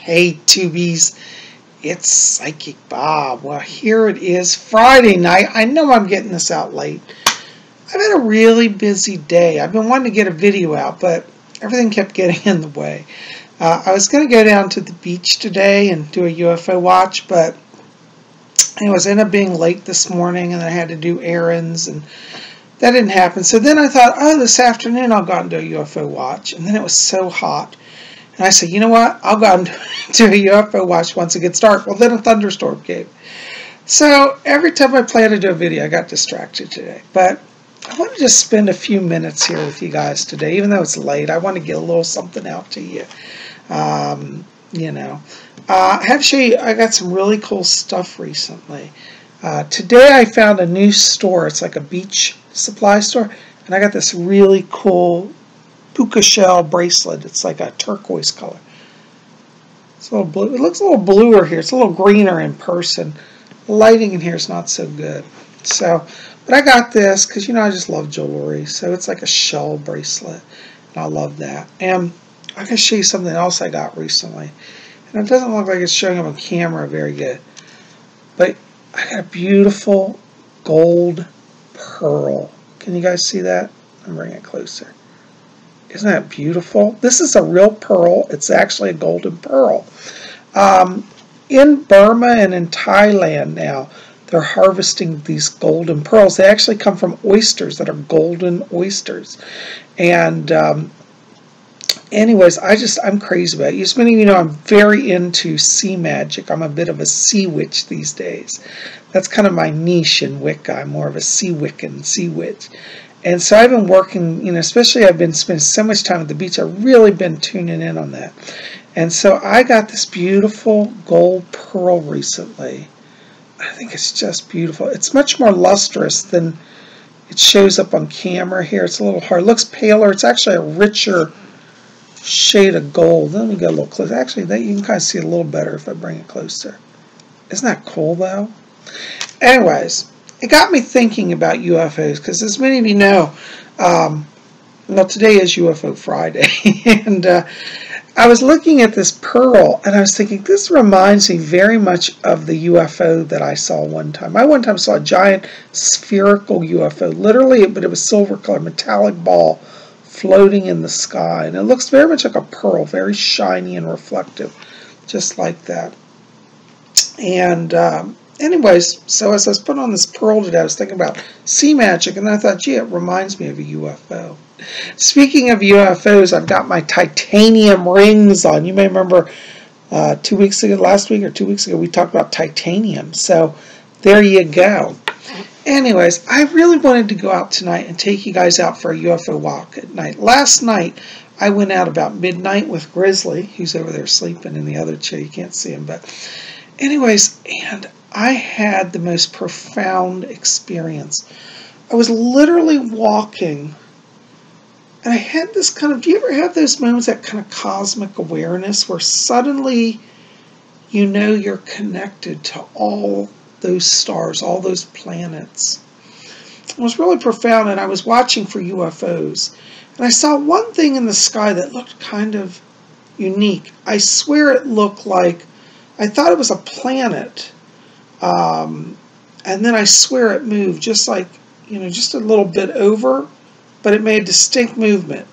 Hey, Tubies, it's Psychic Bob. Well, here it is, Friday night. I know I'm getting this out late. I've had a really busy day. I've been wanting to get a video out, but everything kept getting in the way. I was going to go down to the beach today and do a UFO watch, but it was ended up being late this morning, and I had to do errands, and that didn't happen. So then I thought, oh, this afternoon I'll go out and do a UFO watch. And then it was so hot. And I said, you know what? I'll go out and do a UFO watch once it gets dark. Well, then a thunderstorm came. So every time I planned to do a video, I got distracted today. But I want to just spend a few minutes here with you guys today. Even though it's late, I want to get a little something out to you. I have to show you, I got some really cool stuff recently. Today I found a new store. It's like a beach supply store. And I got this really cool puka shell bracelet. It's like a turquoise color. It's a little blue. It looks a little bluer here. It's a little greener in person. The lighting in here is not so good. So, but I got this because, you know, I just love jewelry. So it's like a shell bracelet. And I love that. And I can show you something else I got recently. And it doesn't look like it's showing up on camera very good. But I got a beautiful gold pearl. Can you guys see that? I'm bringing it closer. Isn't that beautiful? This is a real pearl. It's actually a golden pearl. In Burma and in Thailand now, they're harvesting these golden pearls. They actually come from oysters that are golden oysters. And anyways, I'm crazy about it. As many of you know, I'm very into sea magic. I'm a bit of a sea witch these days. That's kind of my niche in Wicca. I'm more of a sea Wiccan, sea witch. And so I've been working, you know, especially I've been spending so much time at the beach. I've really been tuning in on that. And so I got this beautiful gold pearl recently. I think it's just beautiful. It's much more lustrous than it shows up on camera here. It's a little hard. It looks paler. It's actually a richer shade of gold. Let me go a little closer. Actually, that you can kind of see it a little better if I bring it closer. Isn't that cool, though? Anyways, it got me thinking about UFOs because, as many of you know, well, today is UFO Friday, and I was looking at this pearl, and I was thinking, this reminds me very much of the UFO that I saw one time. I one time saw a giant spherical UFO, literally, but it was silver color, metallic ball floating in the sky, and it looks very much like a pearl, very shiny and reflective, just like that. And anyways, so as I was putting on this pearl today, I was thinking about sea magic, and I thought, gee, it reminds me of a UFO. Speaking of UFOs, I've got my titanium rings on. You may remember 2 weeks ago, last week or 2 weeks ago, we talked about titanium. So there you go. Anyways, I really wanted to go out tonight and take you guys out for a UFO walk at night. Last night, I went out about midnight with Grizzly, who's over there sleeping in the other chair. You can't see him, but anyways, and I had the most profound experience. I was literally walking, and I had this kind of, do you ever have those moments, that kind of cosmic awareness where suddenly you know you're connected to all those stars, all those planets? It was really profound, and I was watching for UFOs. And I saw one thing in the sky that looked kind of unique. I swear it looked like, I thought it was a planet. And then I swear it moved just like, you know, just a little bit over, but it made a distinct movement.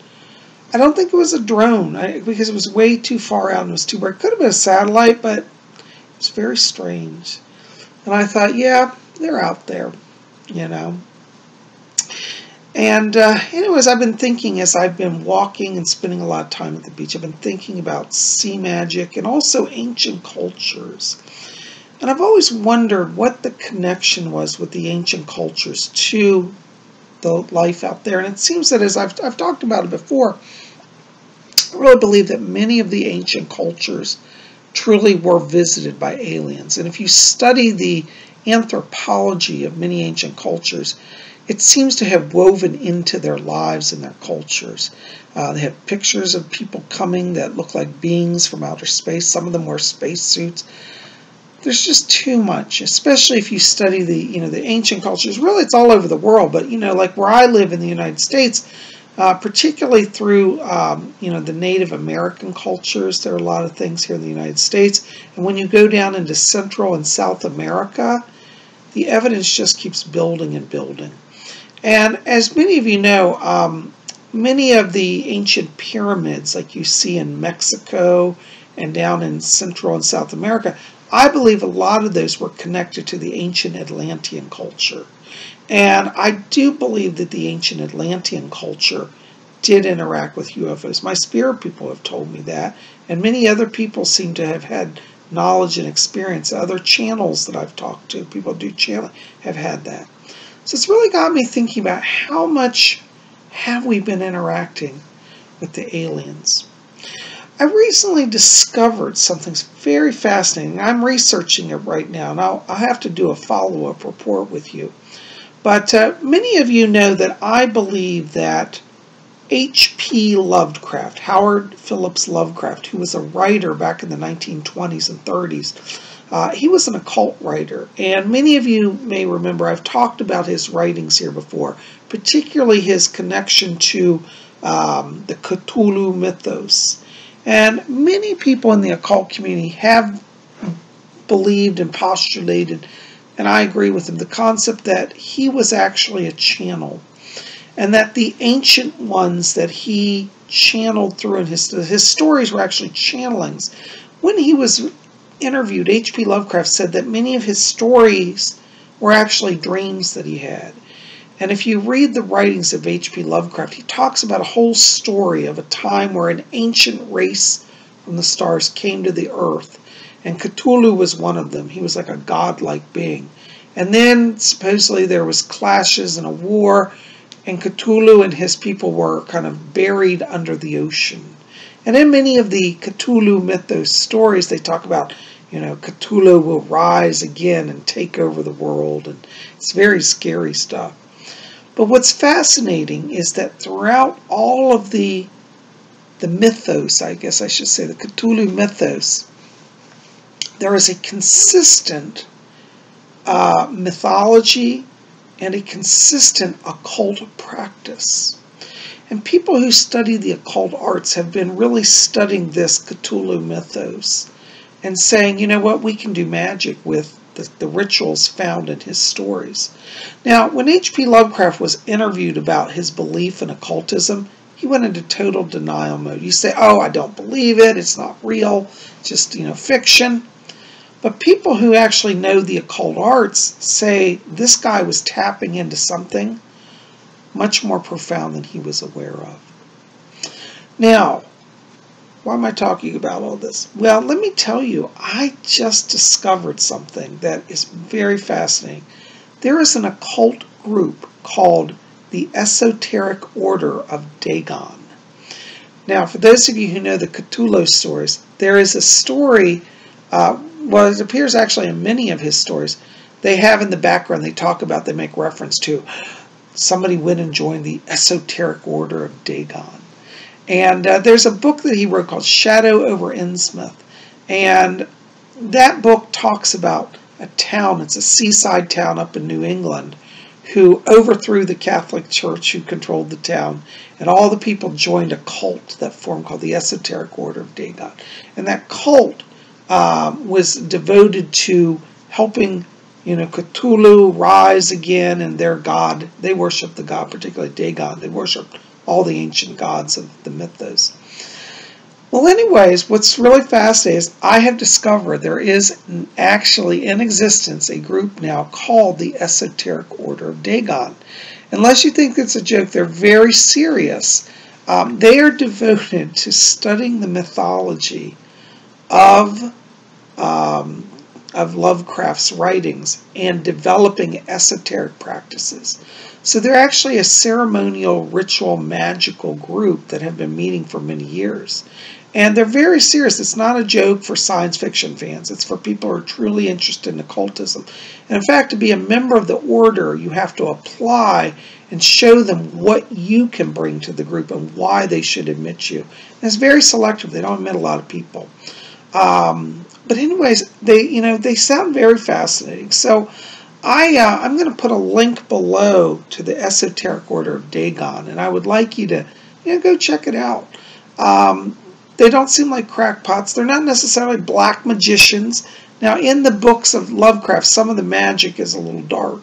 I don't think it was a drone because it was way too far out and it was too bright. It could have been a satellite, but it was very strange. And I thought, yeah, they're out there, you know. And anyways, I've been thinking as I've been walking and spending a lot of time at the beach, I've been thinking about sea magic and also ancient cultures. And I've always wondered what the connection was with the ancient cultures to the life out there. And it seems that, as I've talked about it before, I really believe that many of the ancient cultures truly were visited by aliens. And if you study the anthropology of many ancient cultures, it seems to have woven into their lives and their cultures. They have pictures of people coming that look like beings from outer space. Some of them wear spacesuits. There's just too much, especially if you study the ancient cultures. Really, it's all over the world, but, you know, like where I live in the United States, particularly through the Native American cultures. There are a lot of things here in the United States. And when you go down into Central and South America, the evidence just keeps building and building. And as many of you know, many of the ancient pyramids, like you see in Mexico and down in Central and South America, I believe a lot of those were connected to the ancient Atlantean culture. And I do believe that the ancient Atlantean culture did interact with UFOs. My spirit people have told me that, and many other people seem to have had knowledge and experience. Other channels that I've talked to, people who do channeling, have had that. So it's really got me thinking about how much have we been interacting with the aliens. I recently discovered something very fascinating. I'm researching it right now, and I'll have to do a follow-up report with you. But many of you know that I believe that H.P. Lovecraft, Howard Phillips Lovecraft, who was a writer back in the 1920s and 30s, he was an occult writer. And many of you may remember I've talked about his writings here before, particularly his connection to the Cthulhu mythos. And many people in the occult community have believed and postulated, and I agree with him, the concept that he was actually a channel, and that the ancient ones that he channeled through in his stories were actually channelings. When he was interviewed, H.P. Lovecraft said that many of his stories were actually dreams that he had. And if you read the writings of H.P. Lovecraft, he talks about a whole story of a time where an ancient race from the stars came to the earth, and Cthulhu was one of them. He was like a godlike being. And then supposedly there was clashes and a war, and Cthulhu and his people were kind of buried under the ocean. And in many of the Cthulhu mythos stories, they talk about, Cthulhu will rise again and take over the world, and it's very scary stuff. But what's fascinating is that throughout all of the mythos, I guess I should say, the Cthulhu mythos, there is a consistent mythology and a consistent occult practice. And people who study the occult arts have been really studying this Cthulhu mythos and saying, you know what, we can do magic with the rituals found in his stories. Now, when H.P. Lovecraft was interviewed about his belief in occultism, he went into total denial mode. You say, oh, I don't believe it, it's not real, just, fiction. But people who actually know the occult arts say this guy was tapping into something much more profound than he was aware of. Now, why am I talking about all this? Well, let me tell you, I just discovered something that is very fascinating. There is an occult group called the Esoteric Order of Dagon. Now, for those of you who know the Cthulhu stories, there is a story, it appears actually in many of his stories, they have in the background, they make reference to somebody went and joined the Esoteric Order of Dagon. And there's a book that he wrote called Shadow over Innsmouth. And that book talks about a town, it's a seaside town up in New England, who overthrew the Catholic Church who controlled the town. And all the people joined a cult that formed called the Esoteric Order of Dagon. And that cult was devoted to helping Cthulhu rise again, and their god, they worshiped the god, particularly Dagon. They worshiped all the ancient gods of the mythos. Well, anyways, what's really fascinating is I have discovered there is actually in existence a group now called the Esoteric Order of Dagon. Unless you think it's a joke, they're very serious. They are devoted to studying the mythology of Lovecraft's writings and developing esoteric practices. So they're actually a ceremonial, ritual, magical group that have been meeting for many years. And they're very serious. It's not a joke for science fiction fans. It's for people who are truly interested in occultism. And in fact, to be a member of the order, you have to apply and show them what you can bring to the group and why they should admit you. And it's very selective. They don't admit a lot of people. But anyways, they sound very fascinating. So I'm going to put a link below to the Esoteric Order of Dagon, and I would like you to go check it out. They don't seem like crackpots. They're not necessarily black magicians. Now, in the books of Lovecraft, some of the magic is a little dark.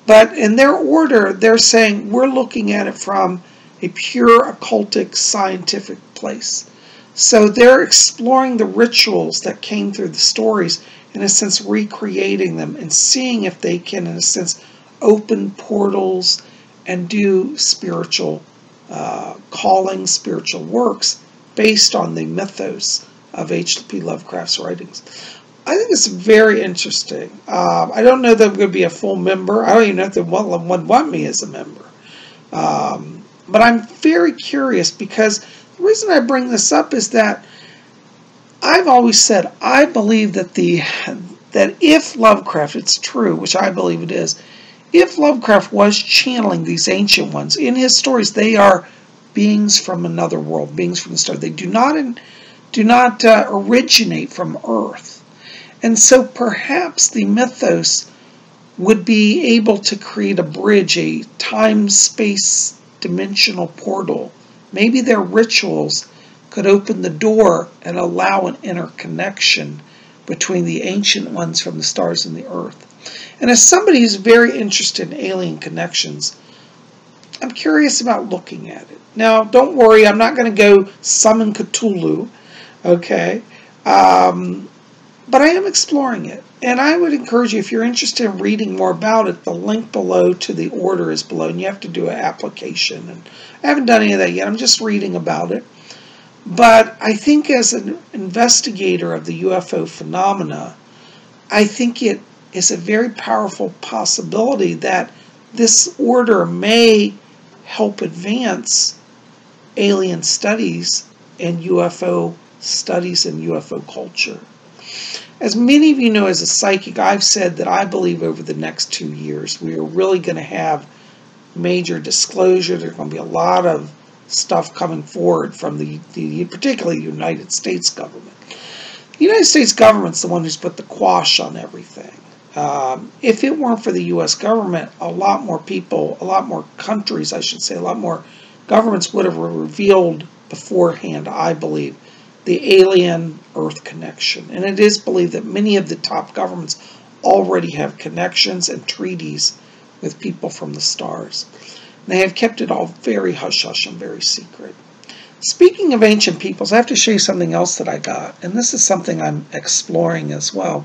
But in their order, they're saying we're looking at it from a pure occultic scientific place. So they're exploring the rituals that came through the stories, in a sense recreating them and seeing if they can, in a sense, open portals and do spiritual calling, spiritual works based on the mythos of H.P. Lovecraft's writings. I think it's very interesting. I don't know that I'm going to be a full member. I don't even know if they would want me as a member. But I'm very curious, because the reason I bring this up is that I've always said I believe that that if Lovecraft, it's true, which I believe it is, if Lovecraft was channeling these ancient ones in his stories, they are beings from another world, beings from the stars. They do not originate from Earth, and so perhaps the mythos would be able to create a bridge, a time-space dimensional portal. Maybe their rituals could open the door and allow an interconnection between the ancient ones from the stars and the Earth. And as somebody who's very interested in alien connections, I'm curious about looking at it. Now, don't worry, I'm not going to go summon Cthulhu, okay? But I am exploring it. And I would encourage you, if you're interested in reading more about it, the link below to the order is below, and you have to do an application. And I haven't done any of that yet. I'm just reading about it. But I think as an investigator of the UFO phenomena, I think it is a very powerful possibility that this order may help advance alien studies and UFO studies and UFO culture. As many of you know, as a psychic, I've said that I believe over the next 2 years we are really going to have major disclosure. There's going to be a lot of stuff coming forward from particularly the United States government. The United States government's the one who's put the quash on everything. If it weren't for the U.S. government, a lot more people, a lot more countries, I should say, a lot more governments would have revealed beforehand, I believe, the alien Earth connection. And it is believed that many of the top governments already have connections and treaties with people from the stars. And they have kept it all very hush-hush and very secret. Speaking of ancient peoples, I have to show you something else that I got. And this is something I'm exploring as well.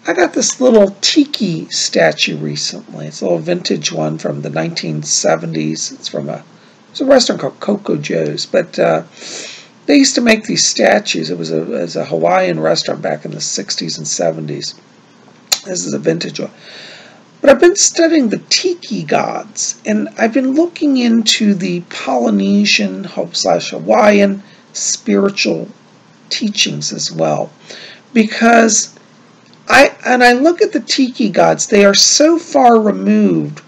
I got this little tiki statue recently. It's a little vintage one from the 1970s. It's from a restaurant called Coco Joe's. But they used to make these statues. It was a Hawaiian restaurant back in the 60s and 70s. This is a vintage one. But I've been studying the tiki gods, and I've been looking into the Polynesian / Hawaiian spiritual teachings as well. Because I look at the tiki gods, they are so far removed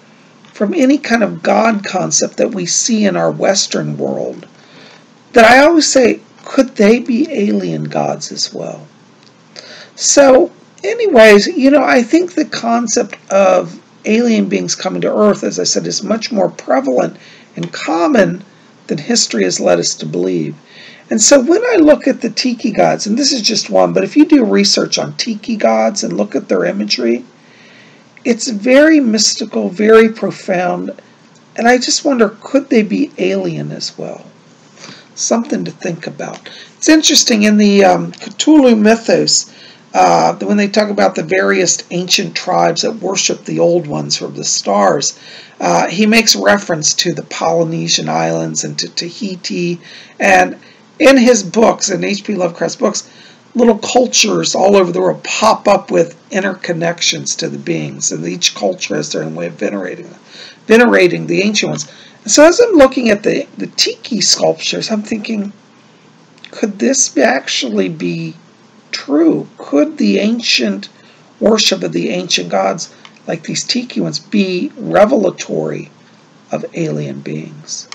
from any kind of god concept that we see in our Western world that I always say, could they be alien gods as well? So, anyways, I think the concept of alien beings coming to Earth, as I said, is much more prevalent and common than history has led us to believe. And so when I look at the tiki gods, and this is just one, but if you do research on tiki gods and look at their imagery, it's very mystical, very profound, and I just wonder, could they be alien as well? Something to think about. It's interesting, in the Cthulhu mythos, when they talk about the various ancient tribes that worship the old ones from the stars, he makes reference to the Polynesian islands and to Tahiti. And in his books, in H.P. Lovecraft's books, little cultures all over the world pop up with interconnections to the beings. And each culture has their own way of venerating the ancient ones. And so as I'm looking at the tiki sculptures, I'm thinking, could this actually be true? Could the ancient worship of the ancient gods, like these tiki ones, be revelatory of alien beings?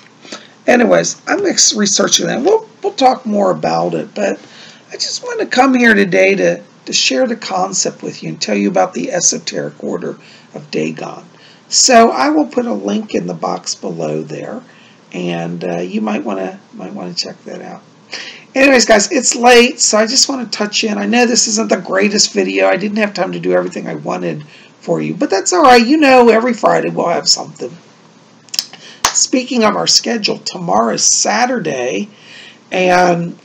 Anyways, I'm researching that. We'll talk more about it, but I just want to come here today to to share the concept with you and tell you about the Esoteric Order of Dagon. So I will put a link in the box below there, and you might want to check that out. Anyways, guys, it's late, so I just want to touch in. I know this isn't the greatest video. I didn't have time to do everything I wanted for you, but that's all right. You know, every Friday we'll have something. Speaking of our schedule, tomorrow is Saturday, and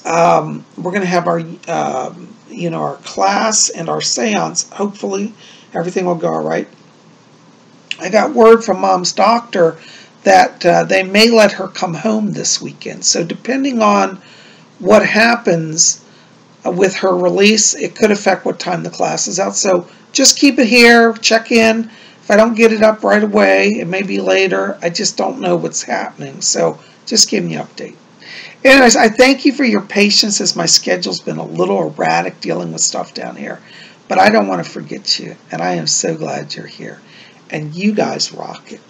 we're going to have our, our class and our seance. Hopefully, everything will go all right. I got word from Mom's doctor that they may let her come home this weekend. So depending on what happens with her release, it could affect what time the class is out. So just keep it here, check in. If I don't get it up right away, it may be later. I just don't know what's happening. So just give me an update. Anyways, I thank you for your patience as my schedule's been a little erratic dealing with stuff down here. But I don't want to forget you, and I am so glad you're here. And you guys rock it.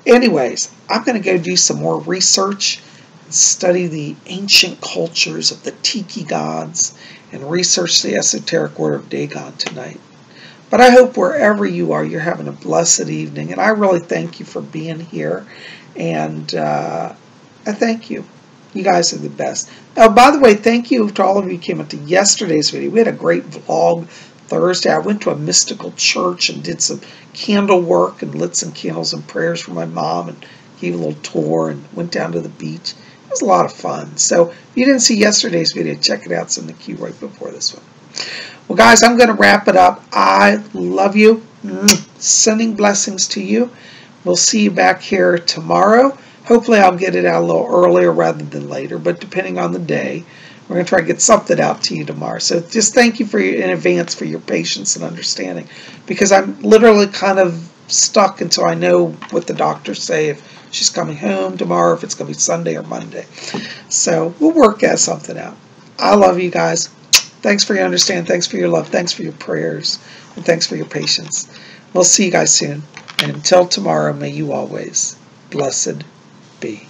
Anyways, I'm going to go do some more research and study the ancient cultures of the Tiki gods and research the Esoteric Order of Dagon tonight. But I hope wherever you are, you're having a blessed evening. And I really thank you for being here. And I thank you. You guys are the best. Oh, by the way, thank you to all of you who came up to yesterday's video. We had a great vlog Thursday. I went to a mystical church and did some candle work and lit some candles and prayers for my mom and gave a little tour and went down to the beach. It was a lot of fun. So if you didn't see yesterday's video, check it out. It's in the queue right before this one. Well, guys, I'm going to wrap it up. I love you. Sending blessings to you. We'll see you back here tomorrow. Hopefully I'll get it out a little earlier rather than later, but depending on the day, we're going to try to get something out to you tomorrow. So just thank you in advance for your patience and understanding, because I'm literally kind of stuck until I know what the doctors say, if she's coming home tomorrow, if it's going to be Sunday or Monday. So we'll work something out. I love you guys. Thanks for your understanding. Thanks for your love. Thanks for your prayers. And thanks for your patience. We'll see you guys soon. And until tomorrow, may you always blessed be.